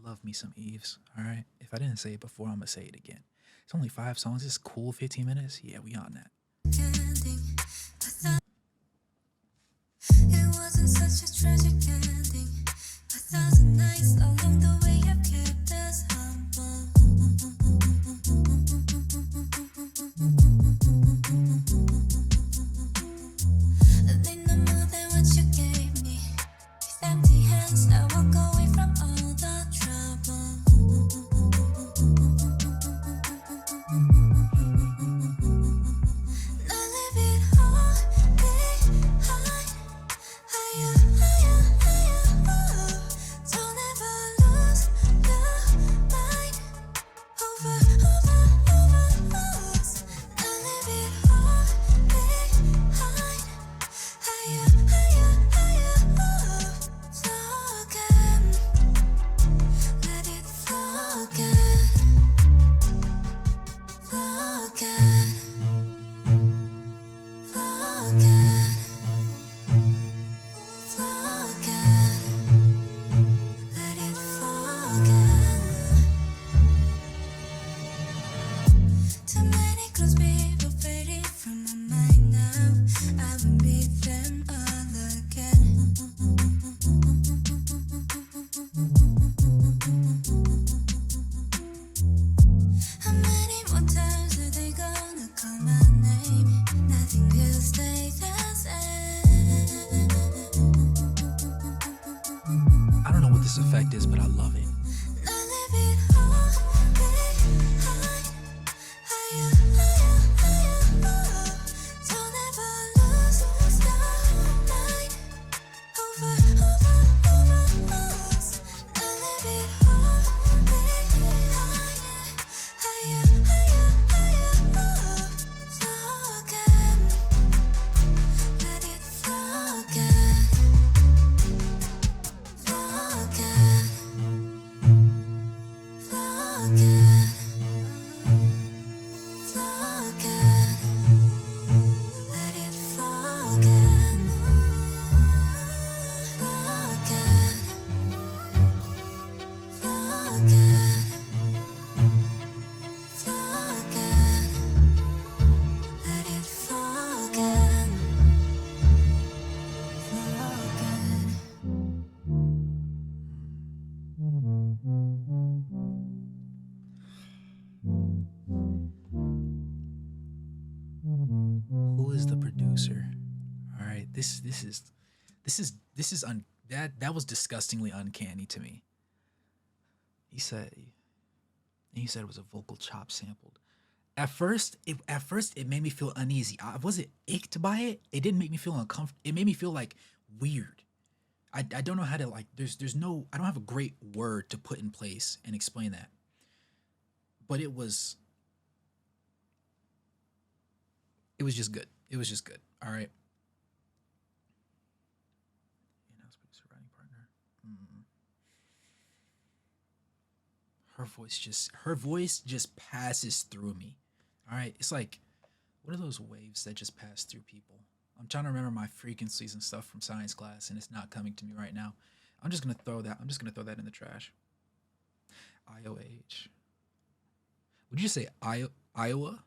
love me some Eves. All right. If I didn't say it before, I'm gonna say it again. It's only 5 songs. It's cool. 15 minutes. Yeah, we on that. Ending. I thought it wasn't such a tragic ending. 1,000 nights along the way have kept us humble. They know more than what you gave me. With empty hands, I walk away from all the trouble. Now leave it all behind. Higher, higher, higher. Don't ever lose your mind. Over, over, over us. Now leave it all behind. Higher, higher, higher. Flow again. Let it flow again. Flow again. Flow again. Flow again. Let it flow again. Too many close people faded from my mind now. I will meet them all again. How many more times are they gonna call my name? Nothing will stay the same. I don't know what this effect is, but I love it. Now leave it all behind. Higher, higher, higher. Don't ever lose your mind. Over, over, over us. Now leave it all behind. Higher, higher, higher. Flow again. Let it flow again. Flow again. Flow again. Flow again. Let it flow again. Flow again. Flow again. Flow again. Let it flow again. Flow again. Who is the producer? All right. This is that was disgustingly uncanny to me. He said he said it was a vocal chop sampled. At first it made me feel uneasy. I wasn't icked by it. It didn't make me feel uncomfortable. It made me feel like weird. I don't know how to like there's no I don't have a great word to put in place and explain that. But it was just good. It was just good. All right. In-house producer, writing partner. Mm. Her voice just passes through me. All right. It's like what are those waves that just pass through people? I'm trying to remember my frequencies and stuff from science class, and it's not coming to me right now. I'm just gonna throw that in the trash. IOH. Would you say Iowa,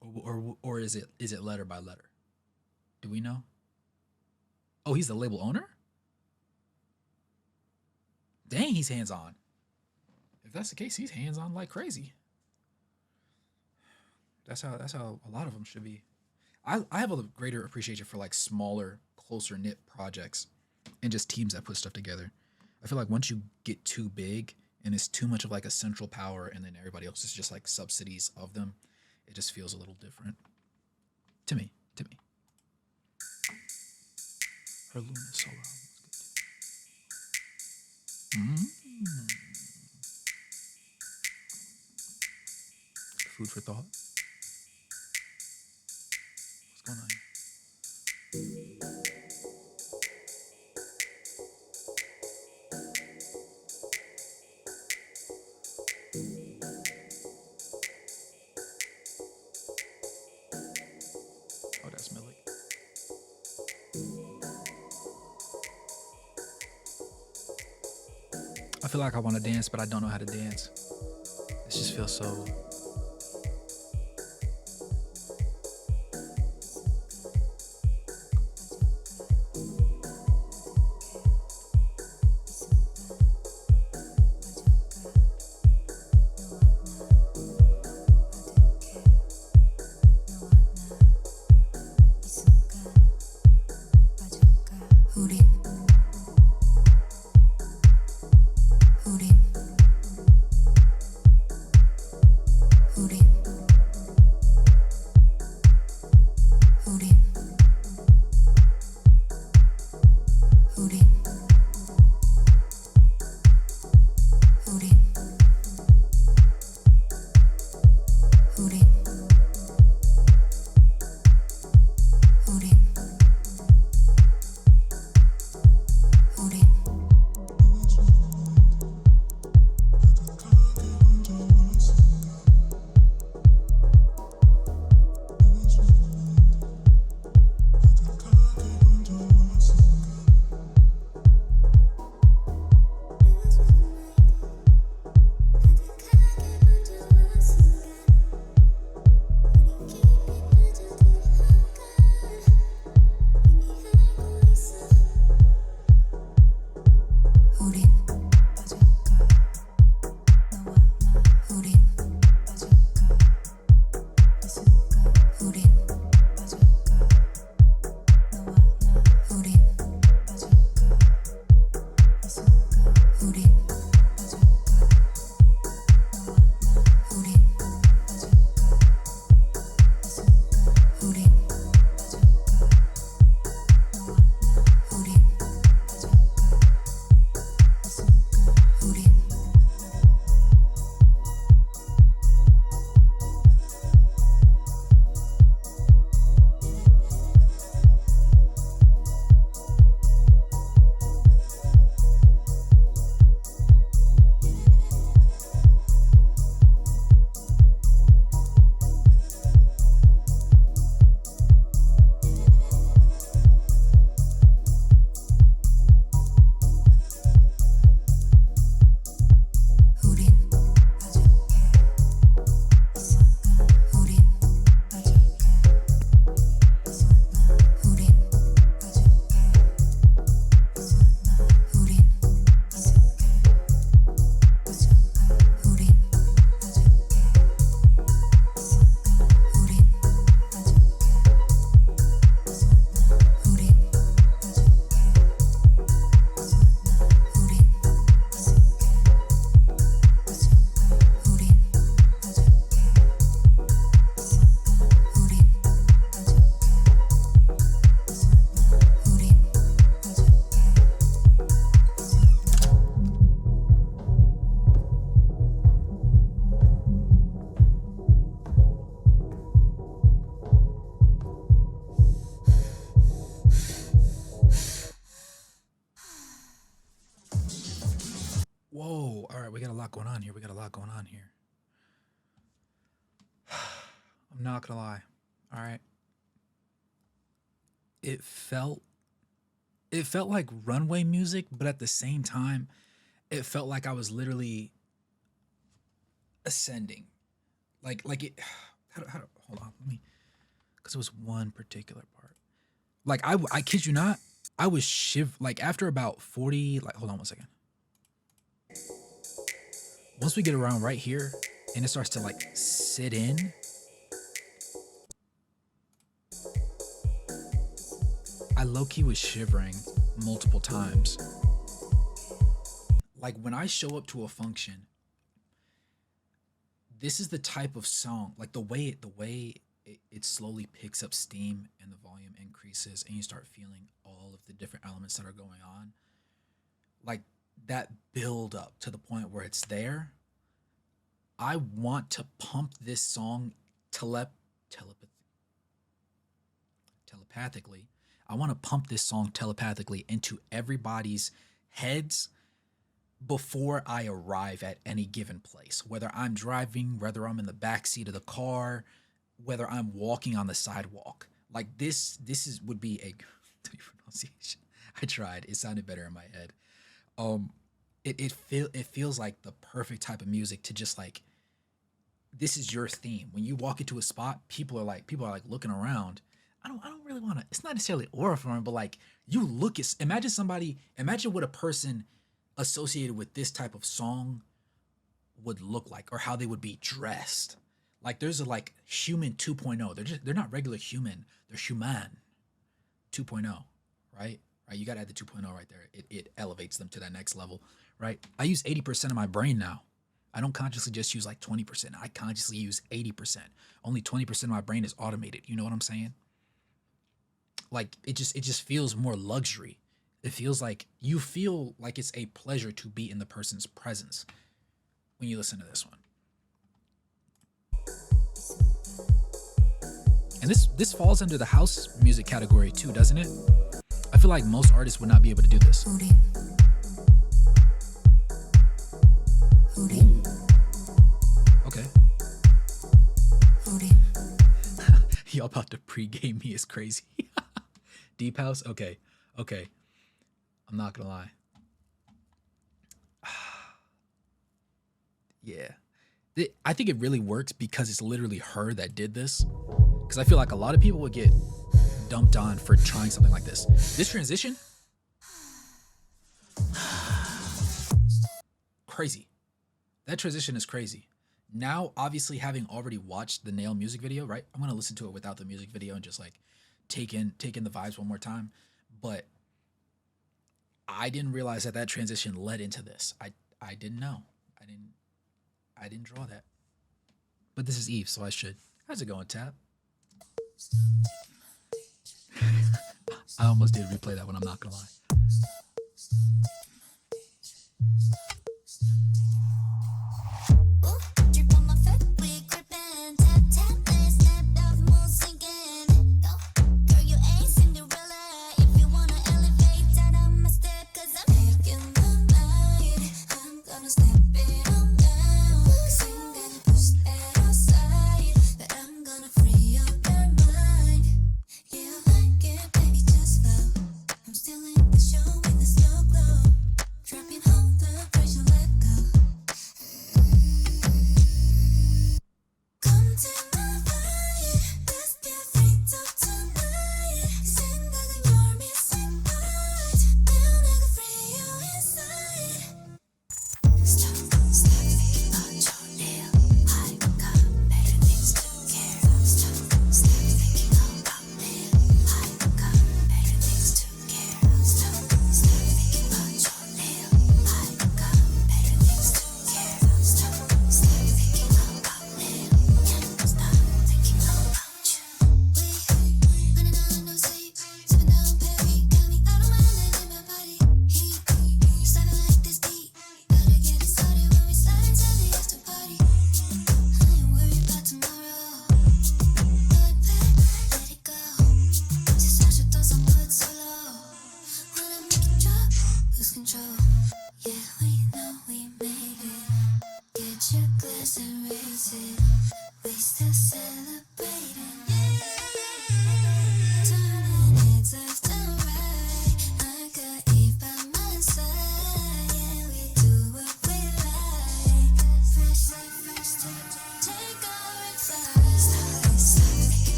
or is it letter by letter? Do we know? Oh, he's the label owner. Dang, he's hands on. If that's the case, he's hands on like crazy. That's how a lot of them should be. I have a greater appreciation for like smaller, closer knit projects and just teams that put stuff together. I feel like once you get too big and it's too much of like a central power and then everybody else is just like subsidies of them, it just feels a little different to me. To me, her Luna solo album was good. Food for thought. What's going on here? Oh, that's Millie. feel like I want to dance, but I don't know how to dance. This just feels so. Whoa! All right, we got a lot going on here. We got a lot going on here. I'm not gonna lie. All right, it felt it felt like runway music, but at the same time, it felt like I was literally ascending. Like it. Hold on, let me. Because it was one particular part. Like I kid you not, I was like after about 40. Like hold on one second. Once we get around right here, and it starts to like sit in, I low key was shivering multiple times. Like when I show up to a function, this is the type of song, like the way it slowly picks up steam and the volume increases and you start feeling all of the different elements that are going on. Like that build up to the point where it's there. I want to pump this song telepath- telepathically. I want to pump this song telepathically into everybody's heads before I arrive at any given place. Whether I'm driving, whether I'm in the back seat of the car, whether I'm walking on the sidewalk. Like this is would be a pronunciation. I tried. It sounded better in my head. Um it feels like the perfect type of music to just like, this is your theme. When you walk into a spot, people are like looking around. I don't really want to. It's not necessarily aura, but like you look at, imagine what a person associated with this type of song would look like, or how they would be dressed. Like there's a like human 2.0. They're not regular human. They're human 2.0, right? Right. You got to add the 2.0 right there. It elevates them to that next level, right? I use 80% of my brain now. I don't consciously just use like 20%. I consciously use 80%. Only 20% of my brain is automated. You know what I'm saying? Like it just feels more luxury. It feels like you feel like it's a pleasure to be in the person's presence when you listen to this one. And this falls under the house music category too, doesn't it? I feel like most artists would not be able to do this. Okay. Y'all about to pre-game me is crazy. Deep house? Okay. Okay. I'm not gonna lie. Yeah. I think it really works because it's literally her that did this. Because I feel like a lot of people would get dumped on for trying something like this. This transition, crazy. That transition is crazy. Now, obviously, having already watched the Nail music video, right? I'm gonna listen to it without the music video and just like take in the vibes one more time. But I didn't realize that transition led into this. I didn't know. I didn't draw that. But this is Eve, so I should. How's it going, Tap? I almost did replay that one, I'm not gonna lie.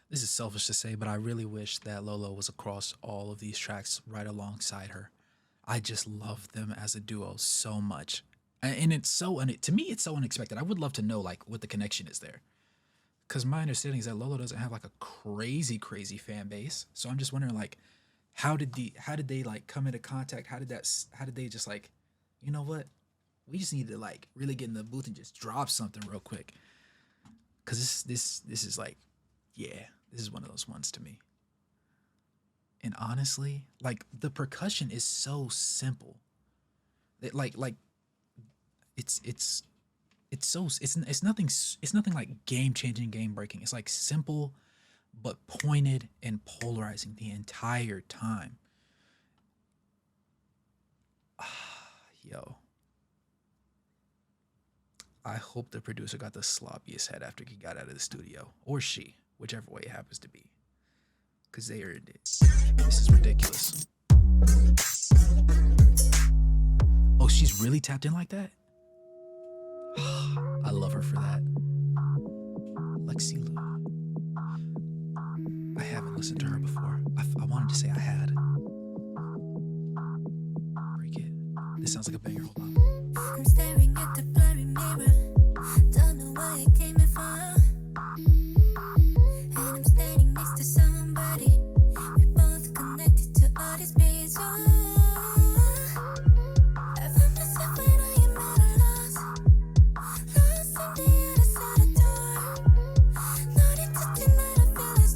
This is selfish to say, but I really wish that Lolo was across all of these tracks right alongside her. I just love them as a duo so much. And it's so to me it's so unexpected. I would love to know like what the connection is there. Cuz my understanding is that Lolo doesn't have like a crazy fan base. So I'm just wondering like how did they like come into contact? How did they just like, you know what? We just need to like really get in the booth and just drop something real quick. Cuz this is like, yeah, this is one of those ones to me. And honestly, like the percussion is so simple. Like it's it's so it's nothing like game changing, game breaking. It's like simple but pointed and polarizing the entire time. Yo, I hope the producer got the sloppiest head after he got out of the studio, or she, whichever way it happens to be, because they earned it. This is ridiculous. Oh, she's really tapped in like that? I love her for that. Lexi Lou. I haven't listened to her before. I wanted to say I had. Break it. This sounds like a banger. Hold on. I'm staring at the blurry mirror. Don't know where it came from. And I'm standing next to somebody. We both connected to all these beats. I found myself when I am at a loss. Lost on the other side of the door. Not into tonight, I feel it's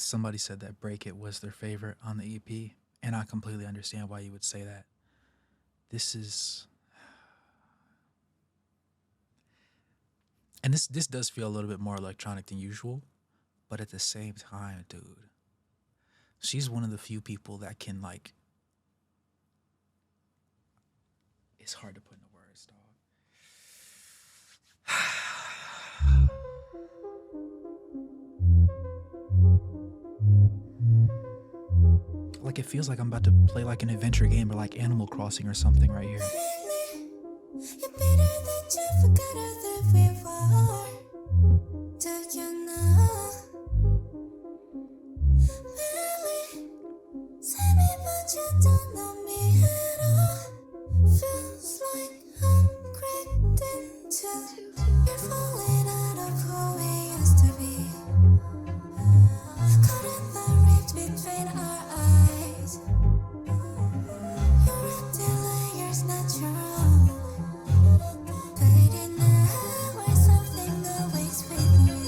Somebody said that Break It was their favorite on the EP, and I completely understand why you would say that. This is, and this does feel a little bit more electronic than usual, but at the same time, dude, she's one of the few people that can like. It's hard to put into words, dog. Like it feels like I'm about to play like an adventure game or like Animal Crossing or something right here. You're better than you forgot that we were. Do you know? Really? Say me, but you don't know me at all. Feels like I'm cracked into. You're falling out of who we used to be. Caught in the rift between our eyes. Your empty layers, not your own. Fading now, where something always with you.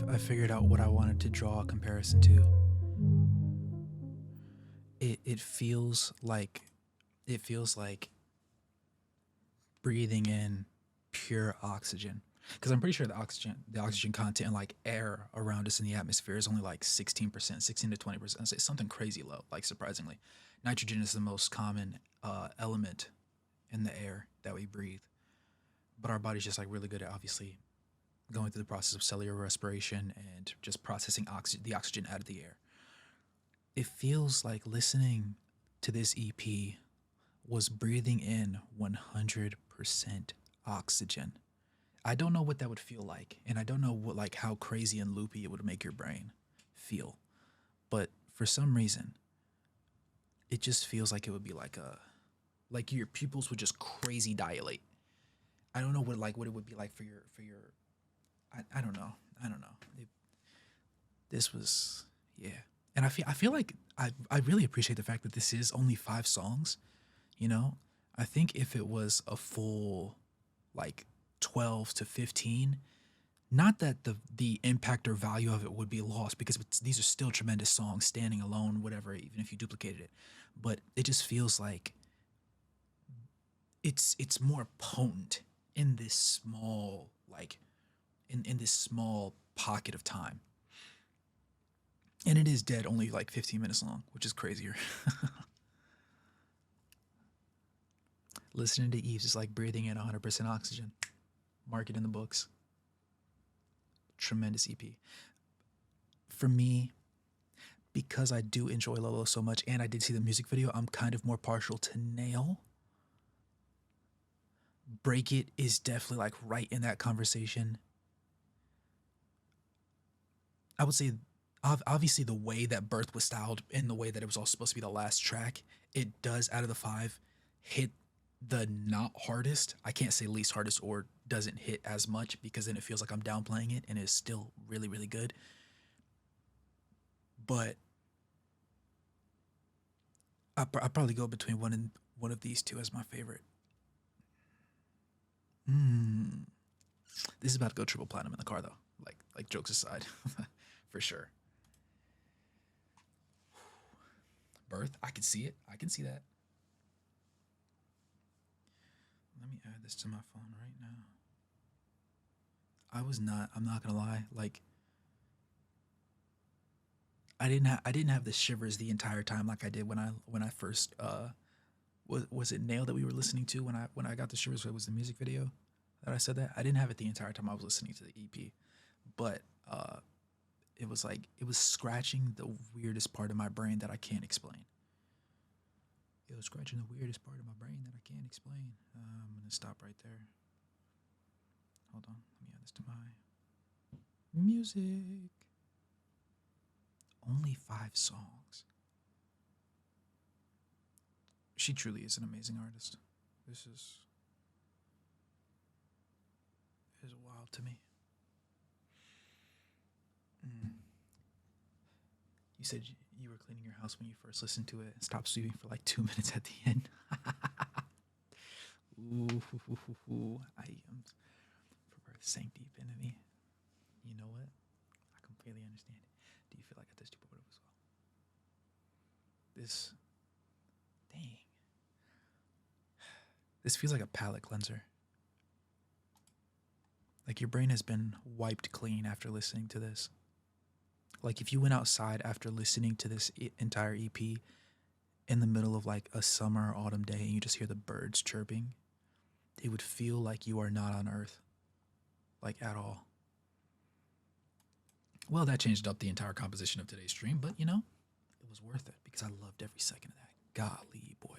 I figured out what I wanted to draw a comparison to. It feels like it feels like breathing in pure oxygen. Because I'm pretty sure the oxygen content in like air around us in the atmosphere is only like 16%, 16 to 20%. It's something crazy low, like surprisingly. Nitrogen is the most common element in the air that we breathe. But our body's just like really good at obviously going through the process of cellular respiration and just processing the oxygen out of the air. It feels like listening to this EP was breathing in 100% oxygen. I don't know what that would feel like, and I don't know what like how crazy and loopy it would make your brain feel. But for some reason, it just feels like it would be like your pupils would just crazy dilate. I don't know what it would be like for your I don't know. I don't know. This was yeah. And I feel like I really appreciate the fact that this is only 5 songs, you know? I think if it was a full like 12 to 15, not that the impact or value of it would be lost because these are still tremendous songs standing alone, whatever, even if you duplicated it. But it just feels like it's more potent in this small like in this small pocket of time. And it is dead only like 15 minutes long, which is crazier. Listening to Yves is like breathing in 100% oxygen. Mark it in the books. Tremendous EP. For me, because I do enjoy Lolo so much and I did see the music video, I'm kind of more partial to Nail. Break It is definitely like right in that conversation. I would say obviously the way that Birth was styled and the way that it was all supposed to be the last track, it does out of the 5 hit the not hardest. I can't say least hardest or doesn't hit as much because then it feels like I'm downplaying it and it's still really really good. But I probably go between one of these two as my favorite. Mm. This is about to go triple platinum in the car though. Like jokes aside, for sure. Birth, I can see it. I can see that. Let me add this to my phone right now. I'm not gonna lie, like I didn't have the shivers the entire time like I did when I first was it Nail that we were listening to when I got the shivers. It was the music video that I said that. I didn't have it the entire time I was listening to the EP, but it was like it was scratching the weirdest part of my brain that I can't explain. It was scratching the weirdest part of my brain that I can't explain. I'm gonna stop right there. Hold on, let me add this to my music. Only 5 songs. She truly is an amazing artist. This is wild to me. Mm. You said you were cleaning your house when you first listened to it and stopped sweeping for like 2 minutes at the end. Ooh, I am for sank deep into me. You know what? I completely understand. Do you feel like I touched your bottom as well? This, dang. This feels like a palate cleanser. Like your brain has been wiped clean after listening to this. Like if you went outside after listening to this entire EP in the middle of like a summer or autumn day and you just hear the birds chirping, it would feel like you are not on Earth, like at all. Well, that changed up the entire composition of today's stream, but you know, it was worth it because I loved every second of that. Golly, boy.